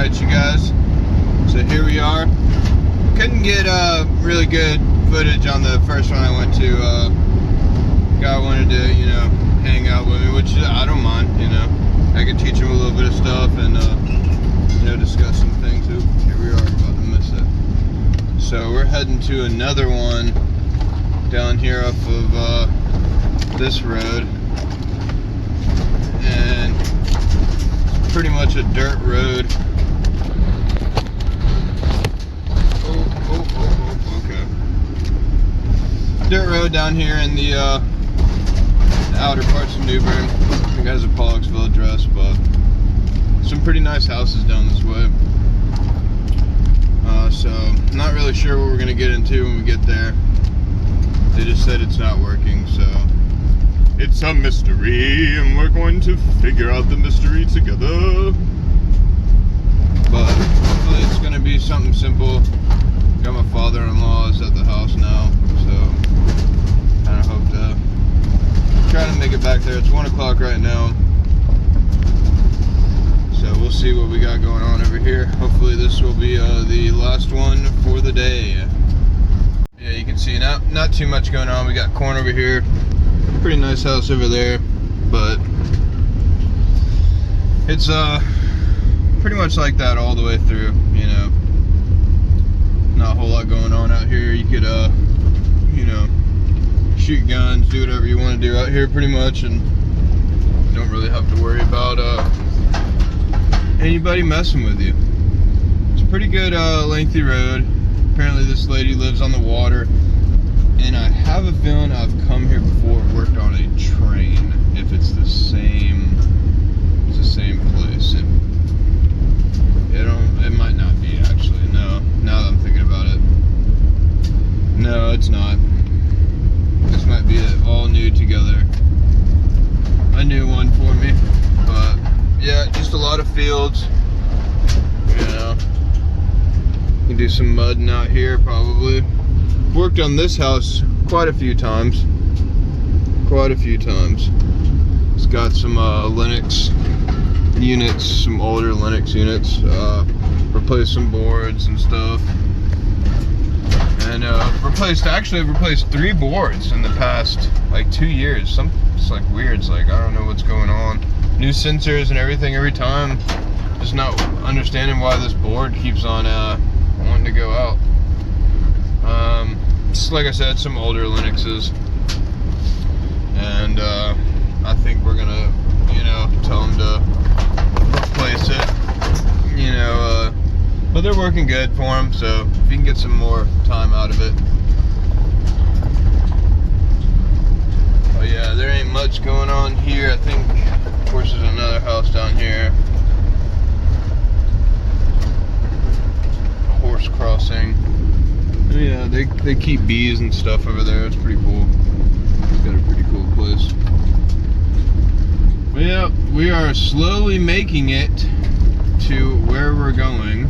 Alright, you guys, so here we are. Couldn't get really good footage on the first one I went to. Guy wanted to, you know, hang out with me, which I don't mind, you know. I can teach him a little bit of stuff and, you know, discuss some things. Ooh, here we are, about to miss it. So we're heading to another one down here off of this road. And it's pretty much a dirt road. Dirt road down here in the outer parts of New Bern. I think it has a Pollocksville address, but some pretty nice houses down this way. So not really sure what we're gonna get into when we get there. They just said it's not working, so it's a mystery, and we're going to figure out the mystery together. But hopefully it's gonna be something simple. Got my father-in-law is at the house now, so kind of hope to try to make it back there. It's 1 o'clock right now, so we'll see what we got going on over here. Hopefully this will be the last one for the day. Yeah, you can see not too much going on. We got corn over here, pretty nice house over there, but it's pretty much like that all the way through, you know. Not a whole lot going on out here. You could you know, shoot guns, do whatever you want to do out here pretty much, and don't really have to worry about anybody messing with you. It's a pretty good lengthy road. Apparently this lady lives on the water, and I have a feeling I've come here before, worked on a train, if it's the same place. It might not be, actually. No, now that I'm thinking about it. No, it's not. This might be all new together. A new one for me. But yeah, just a lot of fields. You know, you can do some mudding out here probably. Worked on this house quite a few times. It's got some Linux units, some older Linux units. Replaced some boards and stuff. And actually replaced 3 boards in the past like 2 years. It's like weird. It's like I don't know what's going on. New sensors and everything every time. Just not understanding why this board keeps on wanting to go out. Just like I said, some older Linuxes, and I think we're gonna, you know, tell them to replace it. You know, but they're working good for them, so if you can get some more time out of it. Oh yeah, there ain't much going on here. I think, of course, there's another house down here. A horse crossing. Oh yeah, they keep bees and stuff over there. It's pretty cool. It's got a pretty cool place. But yeah, we are slowly making it to where we're going.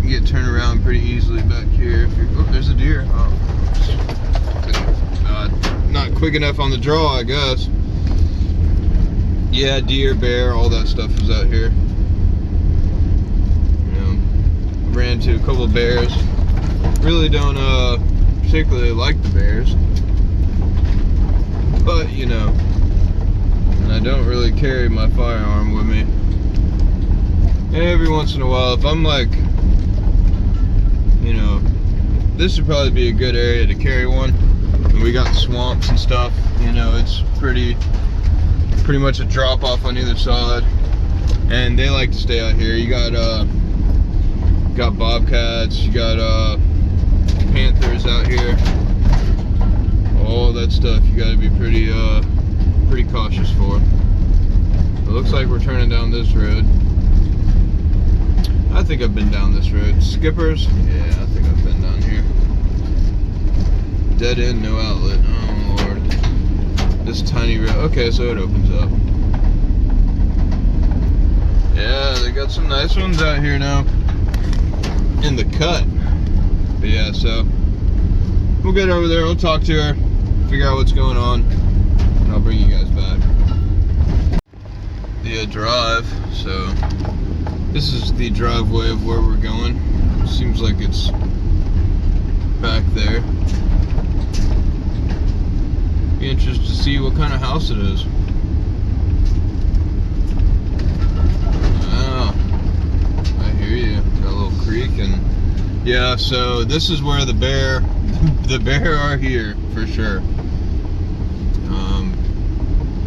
You get turned around pretty easily back here. Oh, there's a deer. Oh, not quick enough on the draw, I guess. Yeah, deer, bear, all that stuff is out here. You know, ran into a couple of bears. Really don't particularly like the bears, but you know, and I don't really carry my firearm with me. Every once in a while, if I'm like, you know, this would probably be a good area to carry one. And we got swamps and stuff, you know, it's pretty much a drop off on either side, and they like to stay out here. You got bobcats, you got panthers out here, all that stuff you got to be pretty cautious for. It looks like we're turning down this road. I think I've been down this road. Skippers? Yeah, I think I've been down here. Dead end, no outlet. Oh lord. This tiny road. Okay, so it opens up. Yeah, they got some nice ones out here now. In the cut. But yeah, so we'll get over there, we'll talk to her, figure out what's going on, and I'll bring you guys back. the drive. So this is the driveway of where we're going. Seems like it's back there. Be interested to see what kind of house it is. Oh, I hear you. Got a little creek, and yeah. So this is where the bear are here for sure.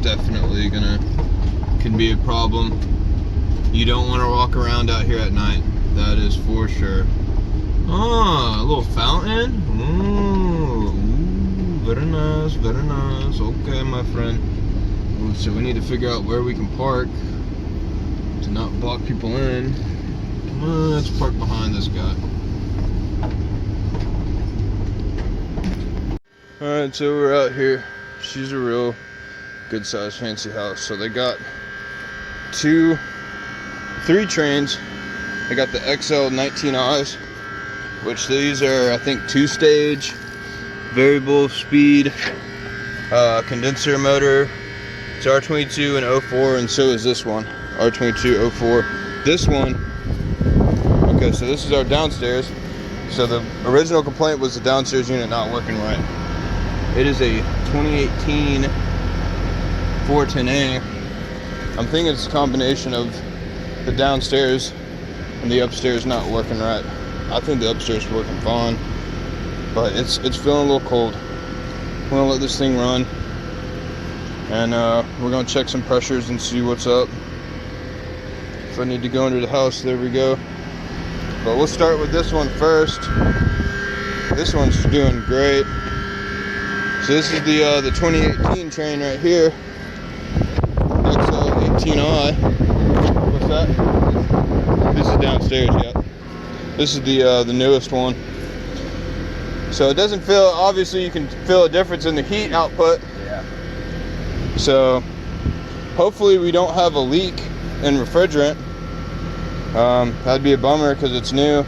Definitely can be a problem. You don't want to walk around out here at night. That is for sure. Oh, a little fountain. Ooh, very nice, very nice. Okay, my friend. Ooh, so we need to figure out where we can park to not block people in. Come on, let's park behind this guy. Alright, so we're out here. She's a real good sized fancy house. So they got 3 trains. They got the XL 19Is, which these are, I think, 2-stage, variable speed, condenser motor. It's R22 and 04, and so is this one, R22 04. This one, okay, so this is our downstairs. So the original complaint was the downstairs unit not working right. It is a 2018 410A. I'm thinking it's a combination of the downstairs and the upstairs not working right. I think the upstairs is working fine, but it's feeling a little cold. We're gonna let this thing run, and we're gonna check some pressures and see what's up. If I need to go into the house, there we go. But we'll start with this one first. This one's doing great. So this is the 2018 train right here. XL 18i. What's that? This is downstairs, yeah. This is the newest one. So it doesn't feel, obviously you can feel a difference in the heat output. Yeah. So hopefully we don't have a leak in refrigerant. That'd be a bummer because it's new.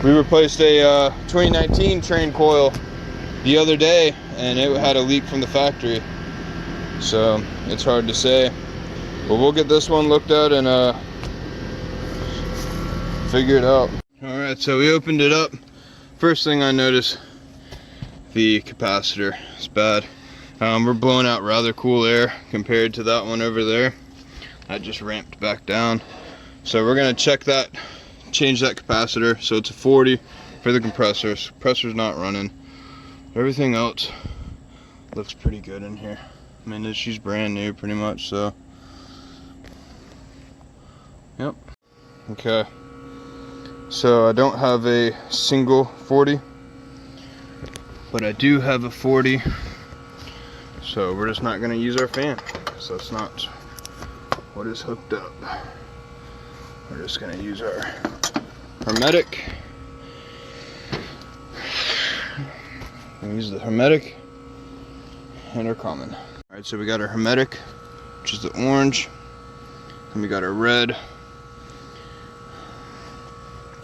We replaced a 2019 train coil the other day, and it had a leak from the factory. So it's hard to say. But we'll get this one looked at and figure it out. Alright, so we opened it up. First thing I noticed, the capacitor is bad. We're blowing out rather cool air compared to that one over there. I just ramped back down. So we're gonna check that, change that capacitor. So it's a 40 for the compressors. Compressor's not running. Everything else looks pretty good in here. I mean, she's brand new pretty much, so. Yep. Okay. So I don't have a single 40, but I do have a 40. So we're just not gonna use our fan. So that's not what is hooked up. We're just gonna use our hermetic. We use the hermetic and our common. Alright, so we got our hermetic, which is the orange, and we got our red,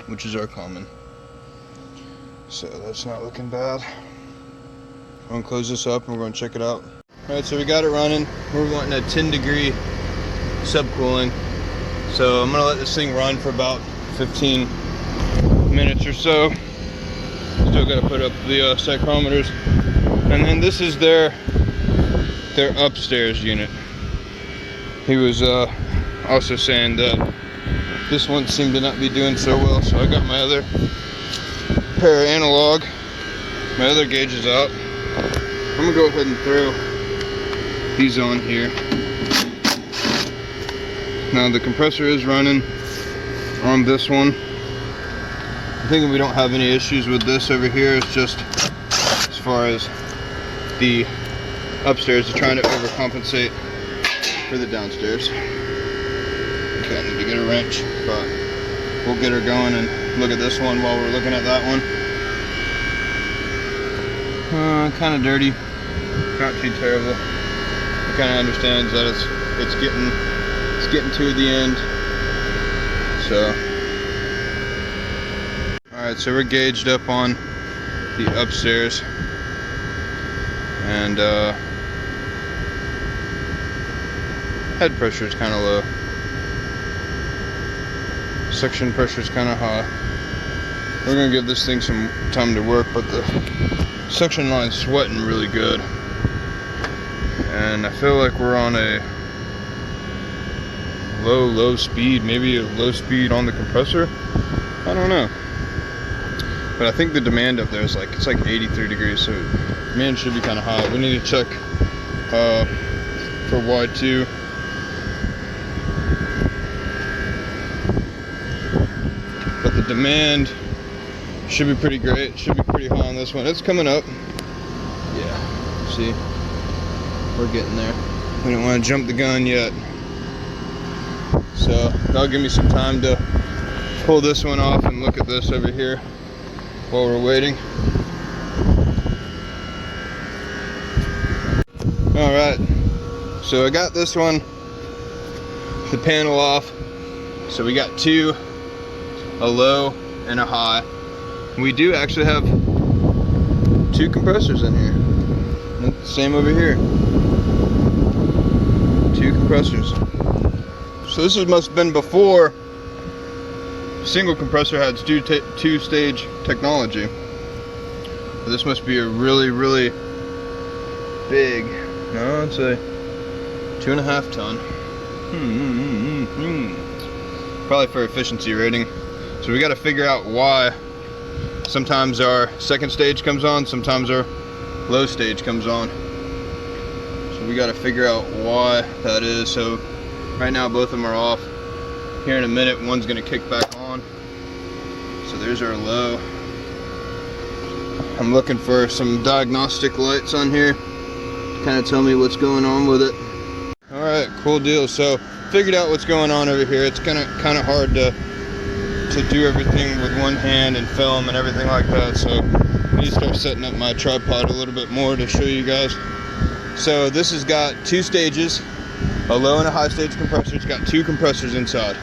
which is our common. So that's not looking bad. I'm gonna close this up and we're gonna check it out. Alright, so we got it running. We're wanting a 10-degree subcooling. So I'm gonna let this thing run for about 15 minutes or so. Still gotta put up the psychrometers. And then this is their upstairs unit. He was also saying that this one seemed to not be doing so well, so I got my other pair of analog, my other gauges out. I'm gonna go ahead and throw these on here. Now the compressor is running on this one. I'm thinking we don't have any issues with this over here. It's just as far as the upstairs, they're trying to overcompensate for the downstairs. Okay, I need to get a wrench, but we'll get her going and look at this one while we're looking at that one. Kind of dirty, not too terrible. It kind of understands that it's getting to the end. So, all right, so we're gauged up on the upstairs, and Head pressure is kind of low. Suction pressure is kind of high. We're gonna give this thing some time to work, but the suction line's sweating really good. And I feel like we're on a low speed, maybe a low speed on the compressor. I don't know. But I think the demand up there is like, it's like 83 degrees, so demand should be kind of high. We need to check for Y2. But the demand should be pretty great. Should be pretty high on this one. It's coming up. Yeah, see, we're getting there. We don't want to jump the gun yet. So that'll give me some time to pull this one off and look at this over here while we're waiting. Alright, so I got this one, the panel off. So we got two, a low and a high. We do actually have two compressors in here. Same over here. Two compressors. So this must have been before single compressor had two-stage technology. This must be a really big, no, it's a 2.5 ton. Probably for efficiency rating. So we got to figure out why sometimes our second stage comes on, sometimes our low stage comes on. So we got to figure out why that is. So right now both of them are off. Here in a minute one's going to kick back on. So there's our low. I'm looking for some diagnostic lights on here to kind of tell me what's going on with it. Alright, cool deal. So figured out what's going on over here. It's kind of hard to do everything with one hand and film and everything like that. So I need to start setting up my tripod a little bit more to show you guys. So this has got two stages, a low and a high stage compressor. It's got two compressors inside.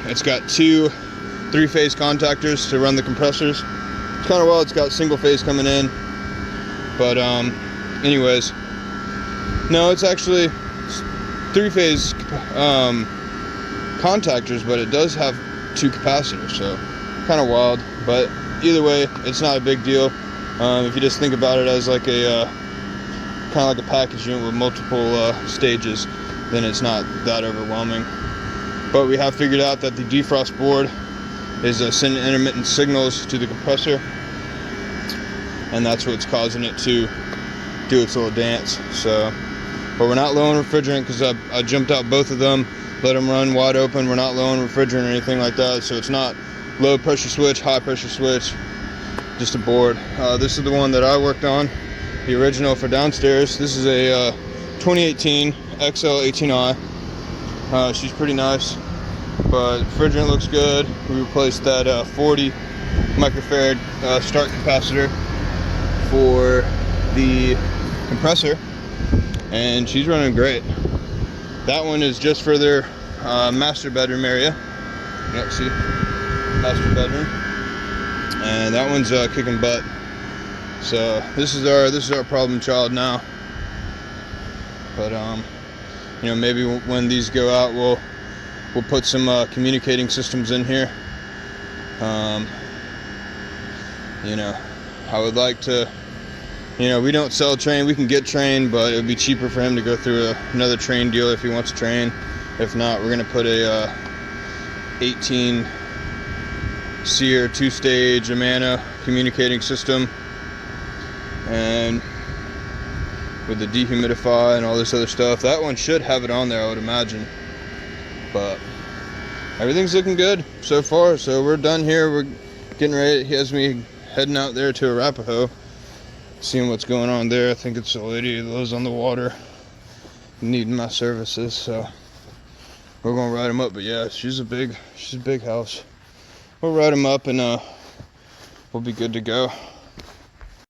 It's got two 3-phase contactors to run the compressors. It's kind of well, it's got single phase coming in, but anyways, no, it's actually 3-phase contactors, but it does have two capacitors, so kind of wild. But either way, it's not a big deal. If you just think about it as like a kind of like a package unit with multiple stages, then it's not that overwhelming. But we have figured out that the defrost board is sending intermittent signals to the compressor, and that's what's causing it to do its little dance. So, but we're not low on refrigerant because I jumped out both of them, let them run wide open. We're not low on refrigerant or anything like that, so it's not low pressure switch, high pressure switch, just a board. This is the one that I worked on, the original for downstairs. This is a 2018 XL18i. She's pretty nice, but refrigerant looks good. We replaced that 40 microfarad start capacitor for the compressor, and she's running great. That one is just for their master bedroom area. Yep, see, master bedroom, and that one's kicking butt. So this is our problem child now. But you know, maybe when these go out, we'll put some communicating systems in here. You know, I would like to, you know, we don't sell Trane. We can get Trane, but it would be cheaper for him to go through another Trane dealer if he wants a Trane. If not, we're gonna put a 18 SEER 2-stage Amana communicating system, and with the dehumidify and all this other stuff. That one should have it on there, I would imagine. But everything's looking good so far. So we're done here. We're getting ready. He has me heading out there to Arapahoe, seeing what's going on there. I think it's a lady that lives on the water needing my services, so we're gonna ride him up. But yeah, she's a big house. We'll ride him up and we'll be good to go.